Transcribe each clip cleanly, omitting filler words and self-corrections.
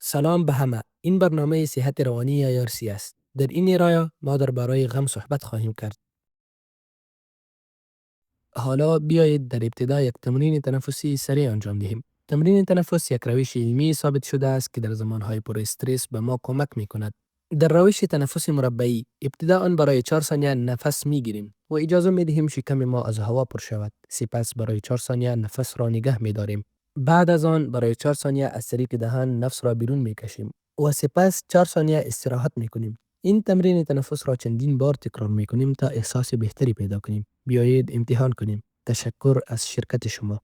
سلام به همه. این برنامه صحت روانی یا یارسی است. در این رایه ما درباره غم صحبت خواهیم کرد. حالا بیایید در ابتدا یک تمرین تنفسی سریع انجام دهیم. تمرین تنفس یک روش علمی ثابت شده است که در زمانهای پر استرس به ما کمک می کند. در روش تنفس مربعی ابتداء برای 4 ثانیه نفس می گیریم و اجازه می دهیم شکم ما از هوا پر شود. سپس برای 4 ثانیه نفس را نگه می داریم. بعد از آن برای 4 ثانیه از طریق دهان نفس را بیرون می کشیم و سپس 4 ثانیه استراحت می کنیم. این تمرین تنفس را چندین بار تکرار می کنیم تا احساس بهتری پیدا کنیم. بیایید امتحان کنیم. تشکر از شرکت شما.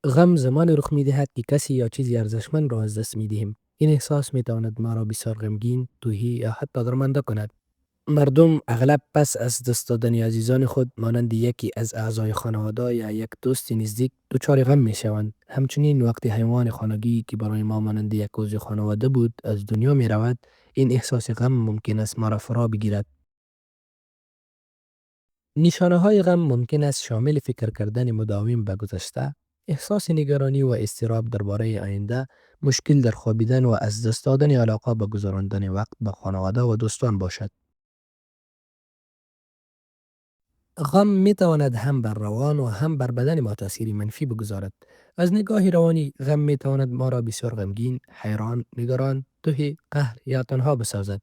غم زمانی رخ می دهد که کسی یا چیزی ارزشمند را از دست می دهیم. این احساس می تواند ما را بسیار غمگین، تهی یا حتی درمانده کند. مردم اغلب پس از دست دادن عزیزان خود مانند یکی از اعضای خانواده یا یک دوست نزدیک دچار غم می شوند. همچنین وقتی حیوان خانگی که برای ما مانند یک عضو خانواده بود از دنیا می رود، این احساس غم ممکن است ما را فرا بگیرد. نشانه های غم ممکن است شامل فکر کردن مداوم به گذشته، احساس نگرانی و اضطراب درباره آینده، مشکل در خوابیدن و از دست دادن علاقه به گذراندن وقت با خانواده و دوستان باشد. غم می تواند هم بر روان و هم بر بدن ما تأثیر منفی بگذارد. از نگاه روانی، غم می تواند ما را بسیار غمگین، حیران، نگران، تهی، قهر یا تنها بسازد.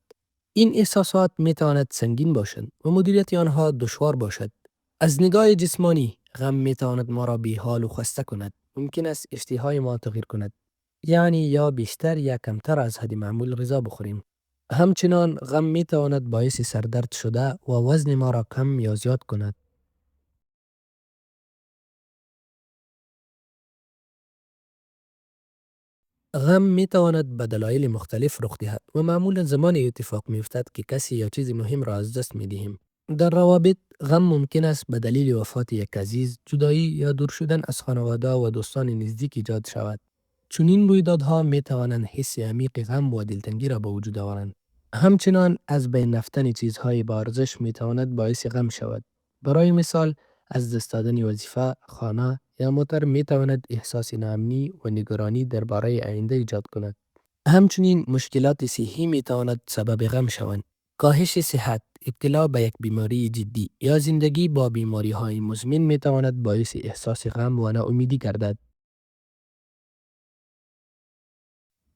این احساسات می تواند سنگین باشند و مدیریت آنها دشوار باشد. از نگاه جسمانی، غم می تواند ما را بی‌حال و خسته کند. ممکن است اشتهای ما تغییر کند. یعنی یا بیشتر یا کمتر از حد معمول غذا بخوریم. همچنان غم می تواند باعث سردرد شده و وزن ما را کم یا زیاد کند. غم می تواند به دلایل مختلف رخ دهد و معمولا زمان اتفاق می افتد که کسی یا چیز مهم را از دست می دهیم. در روابط، غم ممکن است به دلیل وفات یک عزیز، جدایی یا دور شدن از خانواده و دوستان نزدیک ایجاد شود. چون این رویدادها می توانند حس عمیق غم و دلتنگی را به وجود آورند. همچنان از بین رفتن چیزهای با ارزش می تواند باعث غم شود. برای مثال، از دست دادن وظیفه، خانه یا موتر می تواند احساس ناامنی و نگرانی درباره آینده ایجاد کند. همچنین مشکلات صحی می تواند سبب غم شوند. کاهش صحت، ابتلا به یک بیماری جدی یا زندگی با بیماری های مزمن می تواند باعث احساس غم و ناامیدی گردد.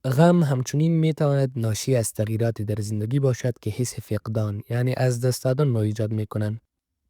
غم همچنین می تواند ناشی از تغییرات در زندگی باشد که حس فقدان یعنی از دست دادن را ایجاد می کنند.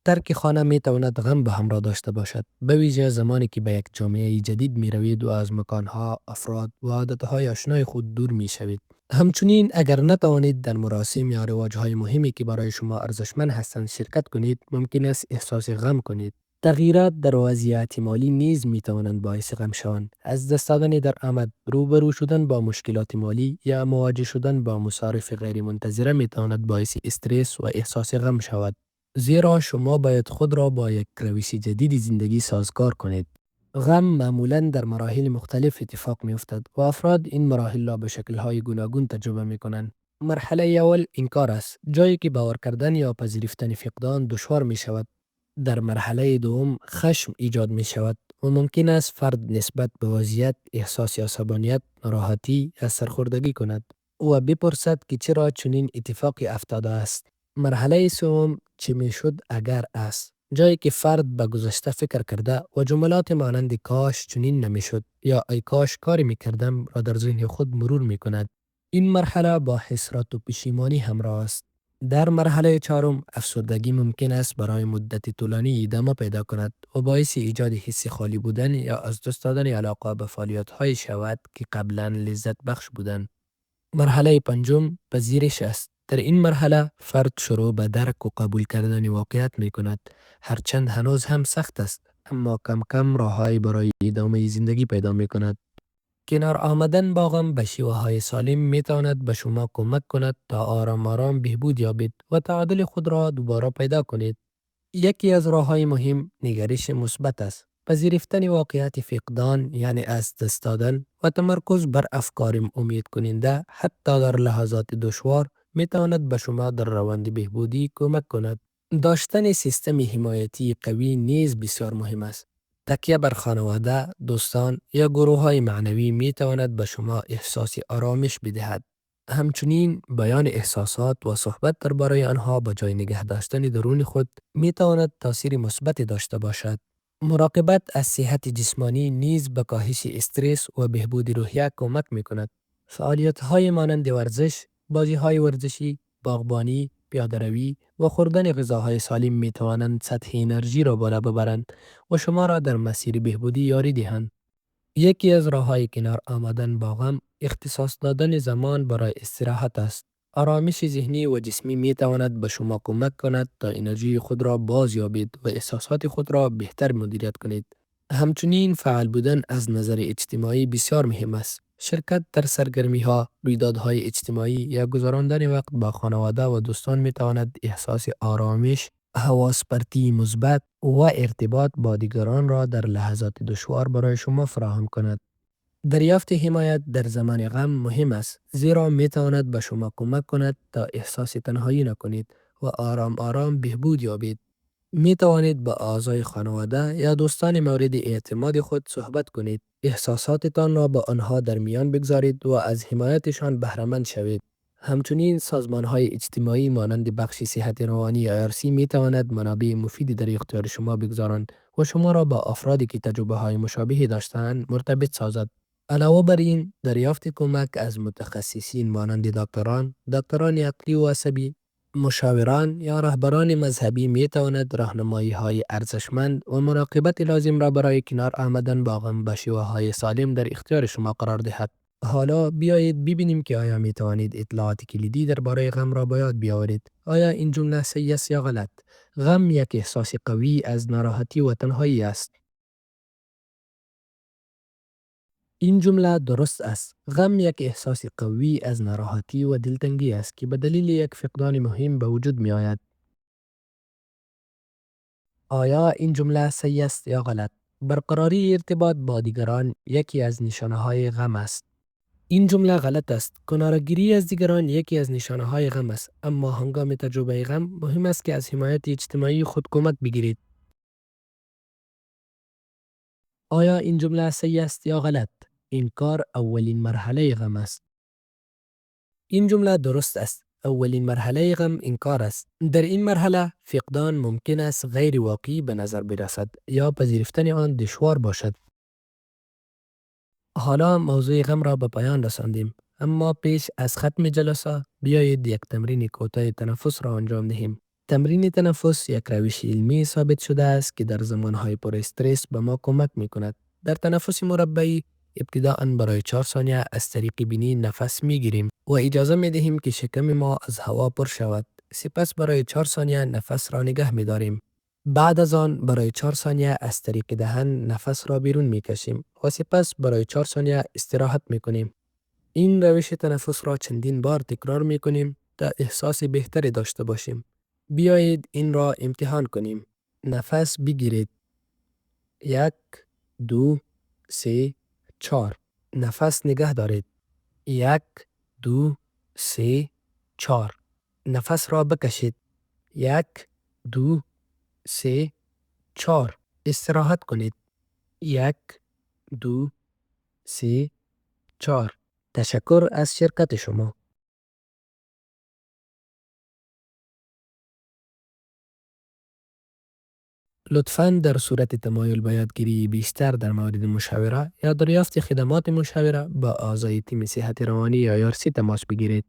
ترک خانه می تواند غم به همراه داشته باشد، به ویژه زمانی که به یک جامعه جدید می روید و از مکانها، افراد و عادتهای آشنای خود دور می شوید. همچنین اگر نتوانید در مراسم یا رواجهای مهمی که برای شما ارزشمند هستند شرکت کنید، ممکن است احساس غم کنید. تغییرات در وضعیت مالی نیز می توانند باعث غم شوند. از دست دادن در آمد، روبرو شدن با مشکلات مالی یا مواجه شدن با مصارف غیرمنتظره می تواند باعث استرس و احساس غم شود. زیرا شما باید خود را با یک روش جدید زندگی سازگار کنید. غم معمولا در مراحل مختلف اتفاق می افتد و افراد این مراحل را به شکل‌های گوناگون تجربه می کنند. مرحله اول انکار است، جایی که باور کردن یا پذیرفتن فقدان دشوار می شود. در مرحله دوم خشم ایجاد می شود و ممکن است فرد نسبت به وضعیت احساس عصبانیت، ناراحتی یا سرخوردگی کند و بپرسد که چرا چنین اتفاقی افتاده است. مرحله سوم چه می شد اگر است، جایی که فرد به گذشته فکر کرده و جملات مانند کاش چنین نمی شد یا ای کاش کاری می کردم را در ذهن خود مرور می کند. این مرحله با حسرت و پشیمانی همراه است. در مرحله چهارم افسردگی ممکن است برای مدت طولانی ادامه پیدا کند و باعث ایجاد حس خالی بودن یا از دست دادن علاقه به فعالیت‌های شود که قبلا لذت بخش بودند. مرحله پنجم پذیرش است. در این مرحله فرد شروع به درک و قبول کردن واقعیت می کند. هرچند هنوز هم سخت است، اما کم کم راههایی برای ادامه زندگی پیدا می کند. کنار آمدن با غم به شیوه‌های سالم می تواند به شما کمک کند تا آرام آرام بهبود یابید و تعادل خود را دوباره پیدا کنید. یکی از راه‌های مهم نگرش مثبت است. پذیرفتن واقعیت فقدان یعنی از دست دادن و تمرکز بر افکار امید کننده حتی در لحظات دشوار می تواند به شما در روند بهبودی کمک کند. داشتن سیستم حمایتی قوی نیز بسیار مهم است. تکیه بر خانواده، دوستان یا گروه های معنوی می تواند به شما احساس آرامش بدهد. همچنین بیان احساسات و صحبت درباره آنها به جای نگه داشتن درون خود می تواند تاثیر مثبتی داشته باشد. مراقبت از صحت جسمانی نیز به کاهش استرس و بهبود روحیه کمک می کند. فعالیت‌های مانند ورزش، بازی‌های ورزشی، باغبانی، پیاده‌روی و خوردن غذاهای سالم می توانند سطح انرژی را بالا ببرند و شما را در مسیر بهبودی یاری دهند. یکی از راه‌های کنار آمدن با غم اختصاص دادن زمان برای استراحت است. آرامش ذهنی و جسمی می تواند به شما کمک کند تا انرژی خود را باز یابید و احساسات خود را بهتر مدیریت کنید. همچنین فعال بودن از نظر اجتماعی بسیار مهم است. شرکت در سرگرمی‌ها، رویدادهای اجتماعی یا گذراندن وقت با خانواده و دوستان می تواند احساس آرامش، حواس پرتی مثبت و ارتباط با دیگران را در لحظات دشوار برای شما فراهم کند. دریافت حمایت در زمان غم مهم است، زیرا می تواند به شما کمک کند تا احساس تنهایی نکنید و آرام آرام بهبود یابید. می توانید با اعضای خانواده یا دوستان مورد اعتماد خود صحبت کنید. احساساتتان را با آنها در میان بگذارید و از حمایتشان بهره مند شوید. همچنین سازمان‌های اجتماعی مانند بخش صحت روانی IRC می تواند منابع مفیدی در اختیار شما بگذارند و شما را با افرادی که تجربه‌های مشابهی داشته‌اند مرتبط سازد. علاوه بر این، دریافت کمک از متخصصین مانند دکتران عقلی و عصبی، مشاوران یا رهبران مذهبی می تواند راهنمایی‌های ارزشمند و مراقبت لازم را برای کنار آمدن با غم به شیوه‌های سالم در اختیار شما قرار دهد. حالا بیایید ببینیم که آیا می توانید اطلاعات کلیدی درباره غم را به یاد بیاورید. آیا این جمله صحیح است یا غلط؟ غم یک احساس قوی از ناراحتی و تنهایی است. این جمله درست است. غم یک احساس قوی از ناراحتی و دلتنگی است که به دلیل یک فقدان مهم به وجود می آید. آیا این جمله صحیح است یا غلط؟ برقراری ارتباط با دیگران یکی از نشانه‌های غم است. این جمله غلط است. کناره‌گیری از دیگران یکی از نشانه‌های غم است، اما هنگام تجربه غم مهم است که از حمایت اجتماعی خود کمک بگیرید. آیا این جمله صحیح است یا غلط؟ انکار اولین مرحله غم است. این جمله درست است. اولین مرحله غم انکار است. در این مرحله فقدان ممکن است غیر واقعی به نظر برسد یا پذیرفتن آن دشوار باشد. حالا موضوع غم را به پایان رساندیم، اما پیش از ختم جلسه بیایید یک تمرین کوتاه تنفس را انجام دهیم. تمرین تنفس یک روش علمی ثابت شده است که در زمانهای پر استرس به ما کمک می کند. در تنفس مربعی ابتداءً برای 4 ثانیه از طریق بینی نفس می گیریم و اجازه می دهیم که شکم ما از هوا پر شود. سپس برای 4 ثانیه نفس را نگه می داریم. بعد از آن برای 4 ثانیه از طریق دهن نفس را بیرون می کشیم و سپس برای 4 ثانیه استراحت می کنیم. این روش تنفس را چندین بار تکرار می کنیم تا احساس بهتری داشته باشیم. بیایید این را امتحان کنیم. نفس بگیرید. 1 2 3 4. نفس نگه دارید. 1 2 3 4. نفس را بکشید. 1 2 3 4. استراحت کنید. 1 2 3 4. تشکر از شرکت شما. لطفاً در صورت تمایل به یادگیری بیشتر در مورد مشاوره یا دریافت خدمات مشاوره با اعضای تیم صحت روانی یا یارسی تماس بگیرید.